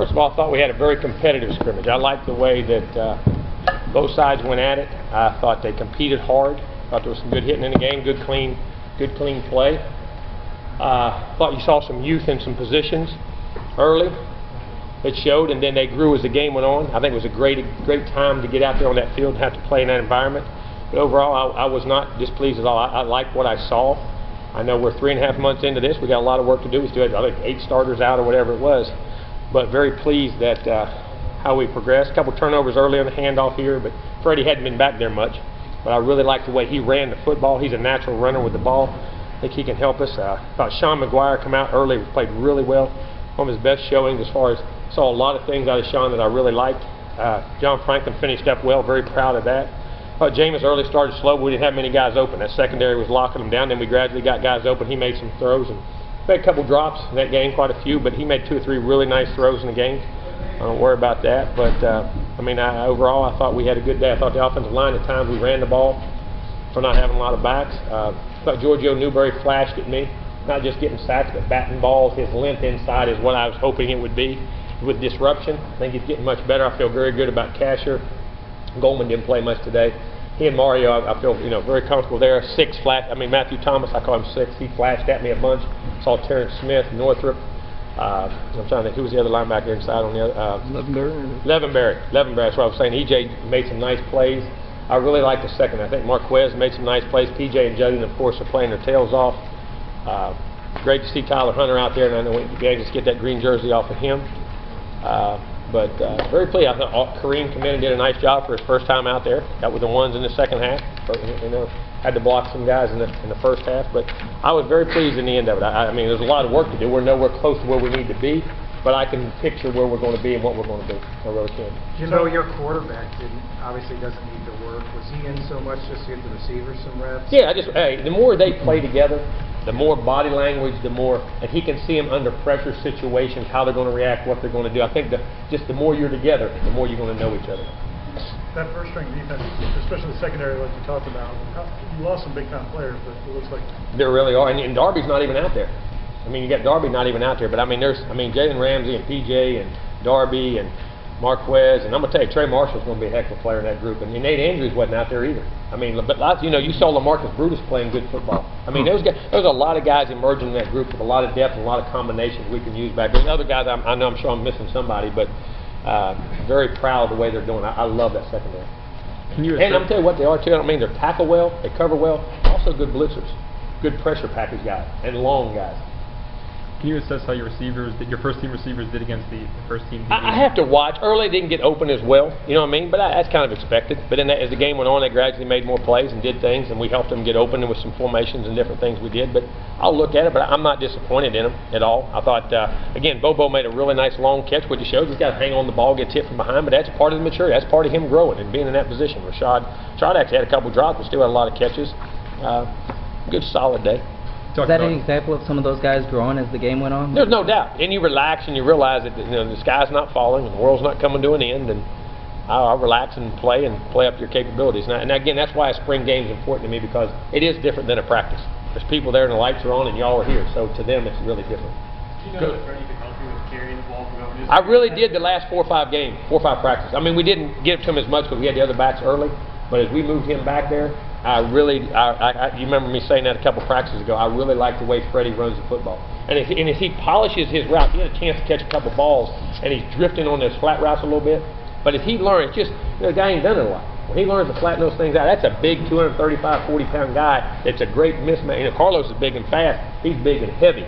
First of all, I thought we had a very competitive scrimmage. I liked the way that both sides went at it. I thought they competed hard. I thought there was some good hitting in the game, good clean play. Thought you saw some youth in some positions early. It showed, and then they grew as the game went on. I think it was a great time to get out there on that field and have to play in that environment. But overall, I was not displeased at all. I liked what I saw. I know we're 3.5 months into this. We got a lot of work to do. We still had, I think, 8 starters out or whatever it was. But very pleased that how we progressed. A couple turnovers early on the handoff here, but Freddie hadn't been back there much. But I really liked the way he ran the football. He's a natural runner with the ball. I think he can help us. I thought Sean McGuire come out early, played really well. One of his best showings as far as saw a lot of things out of Sean that I really liked. John Franklin finished up well, very proud of that. Jameis early started slow, but we didn't have many guys open. That secondary was locking them down. Then we gradually got guys open. He made some throws and made a couple drops in that game, quite a few, but he made 2 or 3 really nice throws in the game. I don't worry about that. But, overall, I thought we had a good day. I thought the offensive line at times we ran the ball for not having a lot of backs. I thought Giorgio Newberry flashed at me, not just getting sacks, but batting balls. His length inside is what I was hoping it would be with disruption. I think he's getting much better. I feel very good about Casher. Goldman didn't play much today. He and Mario, I feel very comfortable there. Matthew Thomas, I call him 6. He flashed at me a bunch. Saw Terrence Smith, Northrop. I'm trying to think, who was the other linebacker inside on the other? Levenberry. That's what I was saying. EJ made some nice plays. I really liked the second. I think Marquez made some nice plays. PJ and Judden, of course, are playing their tails off. Great to see Tyler Hunter out there, and I know we can just get that green jersey off of him. But very pleased. I thought Kareem came in and did a nice job for his first time out there. Got with the ones in the second half. Had to block some guys in the first half. But I was very pleased in the end of it. There's a lot of work to do. We're nowhere close to where we need to be. But I can picture where we're going to be and what we're going to do. I really can. Jimbo, your quarterback obviously doesn't need to work. Was he in so much just to get the receivers some reps? Yeah, the more they play together, the more body language, the more, and he can see them under pressure situations, how they're going to react, what they're going to do. I think just the more you're together, the more you're going to know each other. That first string defense, especially the secondary like you talked about, you lost some big time players, but it looks like there really are, and Darby's not even out there. You got Darby not even out there, but Jalen Ramsey and PJ and Darby and Marquez, and I'm going to tell you, Trey Marshall's going to be a heck of a player in that group, and Nate Andrews wasn't out there either. But you saw LaMarcus Brutus playing good football. There's a lot of guys emerging in that group with a lot of depth and a lot of combinations we can use back there. And other guys, I'm sure I'm missing somebody, but very proud of the way they're doing. I love that secondary. And I'm telling you what they are too. They tackle well, they cover well, also good blitzers, good pressure package guys, and long guys. Can you assess how your first team receivers did against the first team? I have to watch. Early didn't get open as well, but that's kind of expected. But then as the game went on, they gradually made more plays and did things, and we helped them get open with some formations and different things we did. But I'll look at it, but I'm not disappointed in them at all. I thought, again, Bobo made a really nice long catch, which shows he's got to hang on the ball, get hit from behind, but that's part of the maturity. That's part of him growing and being in that position. Rashad actually had a couple drops, but still had a lot of catches. Good, solid day. Is that an example of some of those guys growing as the game went on? There's no doubt. And you relax and you realize that the sky's not falling and the world's not coming to an end. And I'll relax and play up your capabilities. And again, that's why a spring game is important to me, because it is different than a practice. There's people there and the lights are on and y'all are here. So to them, it's really different. Do you know that Freddie could help you with carrying the ball from over? I really did the last 4 or 5 practices. We didn't give it to him as much because we had the other backs early. But as we moved him back there, you remember me saying that a couple practices ago, I really like the way Freddie runs the football. And if he polishes his route, he had a chance to catch a couple balls, and he's drifting on those flat routes a little bit. But if he learns, the guy ain't done it a lot. When he learns to flatten those things out, that's a big 235, 40-pound guy that's a great mismatch. Carlos is big and fast. He's big and heavy.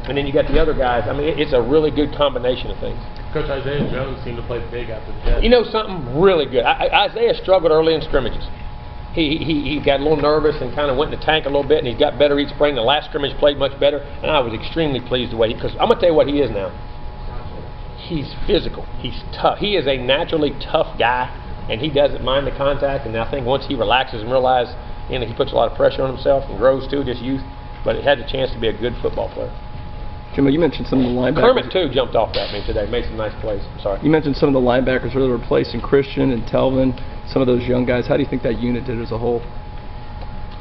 And then you got the other guys. It's a really good combination of things. Coach Isaiah Jones seemed to play big after the Jets. Something really good. Isaiah struggled early in scrimmages. He got a little nervous and kind of went in the tank a little bit, and he's got better each spring. The last scrimmage played much better, and I was extremely pleased the way because I'm going to tell you what he is now. He's physical. He's tough. He is a naturally tough guy, and he doesn't mind the contact. And I think once he relaxes and realizes, he puts a lot of pressure on himself and grows too, just youth. But it had the chance to be a good football player. Jimbo, you mentioned some of the linebackers. Kermit, too, jumped off at me today. Made some nice plays. I'm sorry. You mentioned some of the linebackers really replacing Christian and Telvin, some of those young guys. How do you think that unit did as a whole?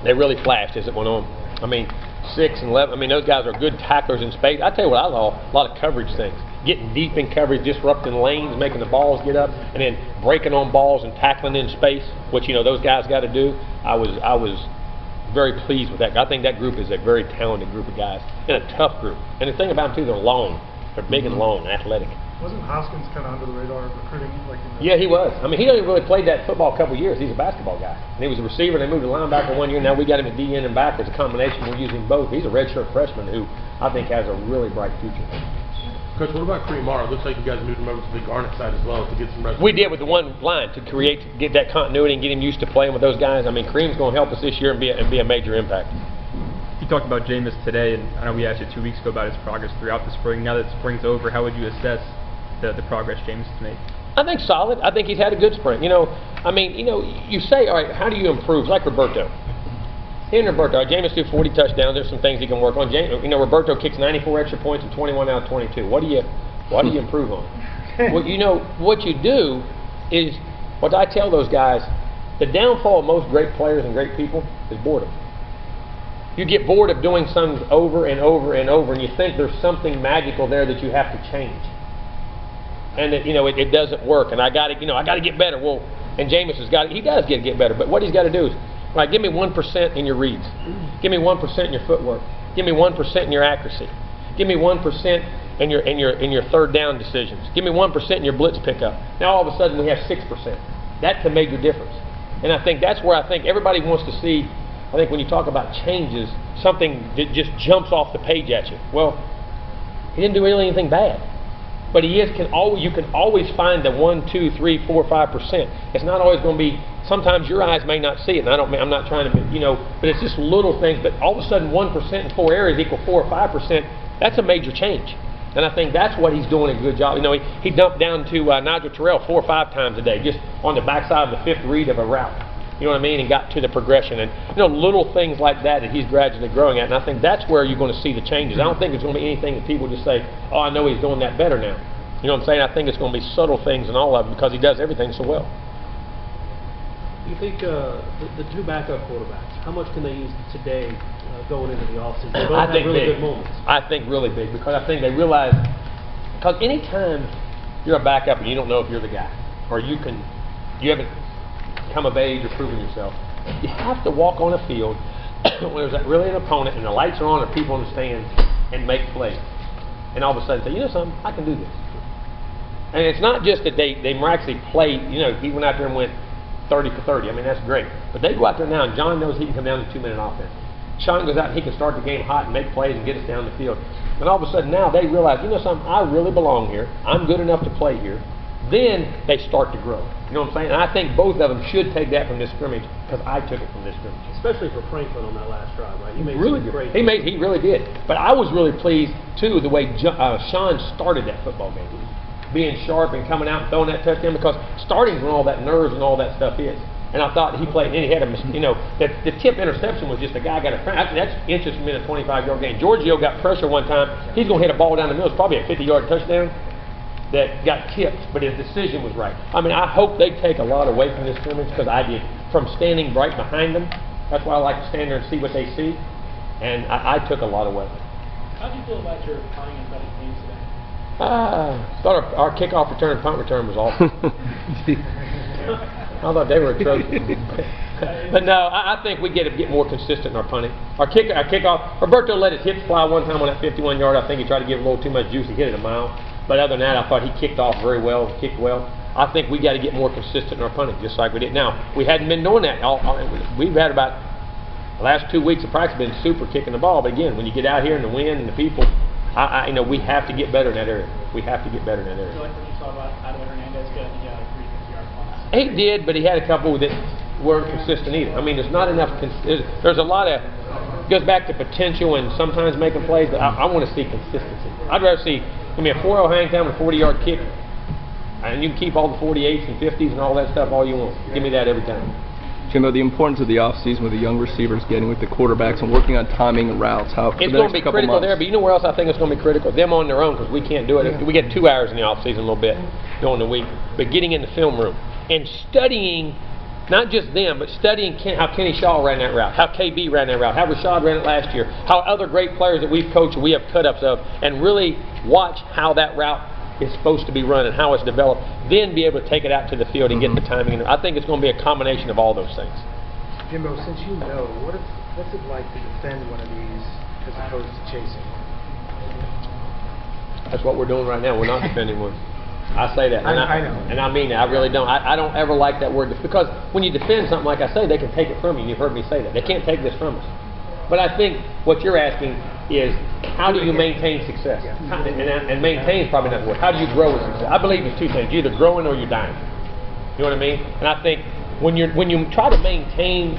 They really flashed as it went on. I mean, 6 and 11. I mean, those guys are good tacklers in space. I tell you what, I saw a lot of coverage things. Getting deep in coverage, disrupting lanes, making the balls get up, and then breaking on balls and tackling in space, which, you know, those guys got to do. I was very pleased with that. I think that group is a very talented group of guys and a tough group. And the thing about them, too, they're long. They're big and long, athletic. Wasn't Hoskins kind of under the radar recruiting? Like in the Yeah, he was. I mean, he only really played that football a couple of years. He's a basketball guy. And he was a receiver, and they moved to linebacker one year. Now we got him at DN and back as a combination. We're using both. He's a redshirt freshman who I think has a really bright future. Coach, what about Kareem Marr? It looks like you guys moved him over to the Garnet side as well to get some rest. We did with the one line to get that continuity and get him used to playing with those guys. I mean, Kareem's going to help us this year and be a major impact. You talked about Jameis today, and I know we asked you 2 weeks ago about his progress throughout the spring. Now that spring's over, how would you assess the progress Jameis has made? I think solid. I think he's had a good spring. You know, I mean, you know, you say, all right, how do you improve? It's like Roberto. He and Roberto, Jameis threw 40 touchdowns. There's some things he can work on. You know, Roberto kicks 94 extra points and 21 out of 22. What do you improve on? Well, you know, what you do is, what I tell those guys, the downfall of most great players and great people is boredom. You get bored of doing something over and over and over, and you think there's something magical there that you have to change. And that, you know, it doesn't work, and I got to get better. Well, and Jameis he does get better, but what he's got to do is, right, give me 1% in your reads. Give me 1% in your footwork. Give me 1% in your accuracy. Give me 1% in your third down decisions. Give me 1% in your blitz pickup. Now all of a sudden we have 6%. That's a major difference. And I think that's where I think everybody wants to see. I think when you talk about changes, something that just jumps off the page at you. Well, he didn't do really anything bad. But you can always find the 1, 2, 3, 4, 5%. It's not always going to be. Sometimes your eyes may not see it, and I'm not trying to, you know. But it's just little things. But all of a sudden, 1% in 4 areas equal 4 or 5%. That's a major change, and I think that's what he's doing a good job. You know, he dumped down to Nigel Terrell 4 or 5 times a day, just on the backside of the 5th read of a route. You know what I mean? And got to the progression, and you know, little things like that he's gradually growing at. And I think that's where you're going to see the changes. I don't think it's going to be anything that people just say, "Oh, I know he's doing that better now." You know what I'm saying? I think it's going to be subtle things in all of them because he does everything so well. Do you think the 2 backup quarterbacks, how much can they use today going into the offseason? They both have really good moments. I think really big because I think they realize, because anytime you're a backup and you don't know if you're the guy, or you haven't come of age or proven yourself, you have to walk on a field where there's really an opponent and the lights are on and people in the stands and make plays. And all of a sudden say, you know something, I can do this. And it's not just that they miraculously play, you know, he went out there and went 30 for 30. I mean, that's great. But they go out there now, and John knows he can come down to 2-minute offense. Sean goes out and he can start the game hot and make plays and get us down the field. And all of a sudden now they realize, you know something, I really belong here. I'm good enough to play here. Then they start to grow. You know what I'm saying? And I think both of them should take that from this scrimmage because I took it from this scrimmage. Especially for Franklin on that last drive, right? He made really some great. He really did. But I was really pleased too the way Sean started that football game, being sharp and coming out and throwing that touchdown, because starting when all that nerves and all that stuff is. And I thought he played, and he had a, you know, the tip interception was just a guy got a, that's inches from in a 25-yard game. Giorgio got pressure one time. He's going to hit a ball down the middle. It's probably a 50-yard touchdown that got tipped, but his decision was right. I mean, I hope they take a lot away from this scrimmage, because I did. From standing right behind them, that's why I like to stand there and see what they see, and I took a lot away. How do you feel about your punting and punting teams today? I thought our kickoff return and punt return was awful. I thought they were atrocious. But no, I think we get more consistent in our punting. Our kickoff, Roberto let his hips fly one time on that 51-yard. I think he tried to give a little too much juice. He hit it a mile. But other than that, I thought he kicked off very well, kicked well. I think we got to get more consistent in our punting, just like we did. Now, we hadn't been doing that. We've had about the last 2 weeks of practice been super kicking the ball. But again, when you get out here in the wind and the people, you know, we have to get better in that area. We have to get better in that area. So like when you saw about Adelaide Hernandez get 350-yard punts. He did, but he had a couple that weren't consistent either. I mean, there's not enough. There's a lot of. It goes back to potential and sometimes making plays, but I want to see consistency. I'd rather see. I mean, a 4-0 hang time and a 40-yard kick, and you can keep all the 48s and 50s and all that stuff all you want. Give me that every time. Jimbo, the importance of the offseason with the young receivers getting with the quarterbacks and working on timing and routes. It's going to be critical there, but you know where else I think it's going to be critical? Them on their own, because we can't do it. Yeah. We get 2 hours in the offseason a little bit during the week. But getting in the film room and studying not just them, but studying how Kenny Shaw ran that route, how KB ran that route, how Rashad ran it last year, how other great players that we've coached and we have cut-ups of, and really watch how that route is supposed to be run and how it's developed, then be able to take it out to the field and get the timing. And I think it's going to be a combination of all those things. Jimbo, since you know, what's it like to defend one of these as opposed to chasing? That's what we're doing right now. We're not defending one. I say that. And I know. And I mean that. I really don't. I don't ever like that word, because when you defend something, like I say, they can take it from you. You've heard me say that. They can't take this from us. But I think what you're asking is, how do you maintain success? And maintain is probably not the word. How do you grow with success? I believe it's two things. You're either growing or you're dying. You know what I mean? And I think when you try to maintain,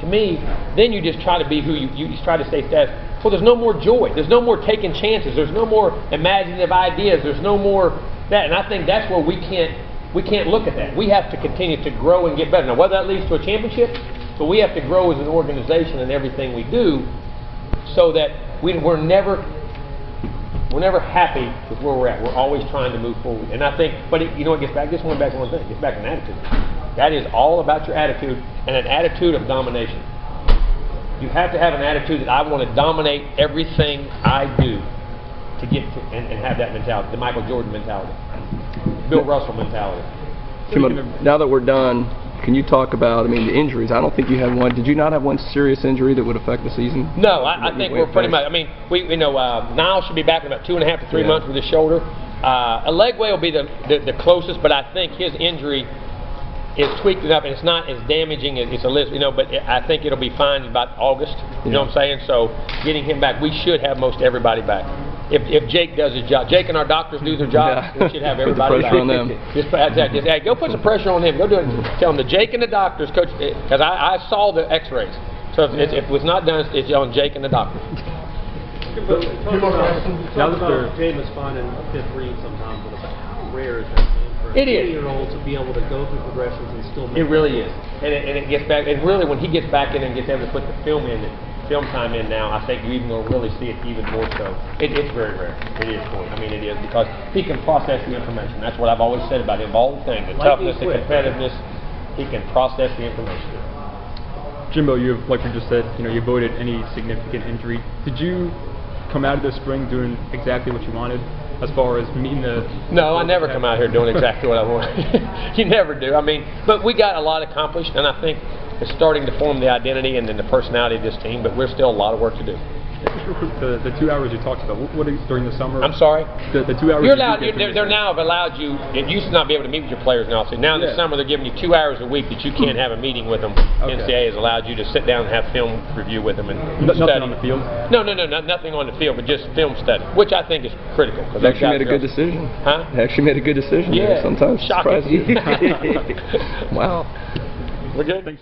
to me, then you just try to be who you try to stay status. Well, there's no more joy. There's no more taking chances. There's no more imaginative ideas. There's no more that. And I think that's where we can't look at that. We have to continue to grow and get better. Now, whether that leads to a championship, but we have to grow as an organization in everything we do, so that we're never happy with where we're at. We're always trying to move forward. And I think, but it gets back. Just going back to one thing. It gets back to an attitude. That is all about your attitude, and an attitude of domination. You have to have an attitude that I want to dominate everything I do to get to, and have that mentality, the Michael Jordan mentality, Bill Russell mentality. Jimbo, now that we're done, can you talk about, the injuries? I don't think you had one. Did you not have one serious injury that would affect the season? No, I think we're pretty much. Niles should be back in about 2.5 to 3 months with his shoulder. Alegwe will be the closest, but I think his injury is tweaked enough, and it's not as damaging as it's a list, but I think it'll be fine about August. You know what I'm saying? So getting him back, we should have most everybody back. If Jake does his job, Jake and our doctors do their job, we should have everybody back. Put the pressure on them. Just go put some pressure on him. Go do it. Tell them the Jake and the doctors, coach, because I saw the X-rays. So if it was not done, it's on Jake and the doctors. Talk about Jameis finding a fifth read sometimes, but how rare is that? It is. 20-year-old to be able to go through progressions and still make it really is. And it gets back, and really when he gets back in and gets able to put the film time in now, I think you're even going to really see it even more so. It's very rare. It is for him. It is, because he can process the information. That's what I've always said about him. All the things, the toughness, the competitiveness, he can process the information. Jimbo, like we just said, you avoided any significant injury. Did you come out of this spring doing exactly what you wanted? As far as meeting the... No, I never come out here doing exactly what I want. You never do. But we got a lot accomplished, and I think it's starting to form the identity and then the personality of this team, but we're still a lot of work to do. The 2 hours you talked about, what is during the summer? I'm sorry? The 2 hours... You're allowed, they're now have allowed you, it used to not be able to meet with your players now. So now in the summer they're giving you 2 hours a week that you can't have a meeting with them. Okay. NCAA has allowed you to sit down and have film review with them and study. Nothing on the field? No, nothing on the field, but just film study, which I think is critical. They actually made a good decision. Huh? They actually made a good decision. Yeah. Sometimes shocking. surprising. Wow. We're good?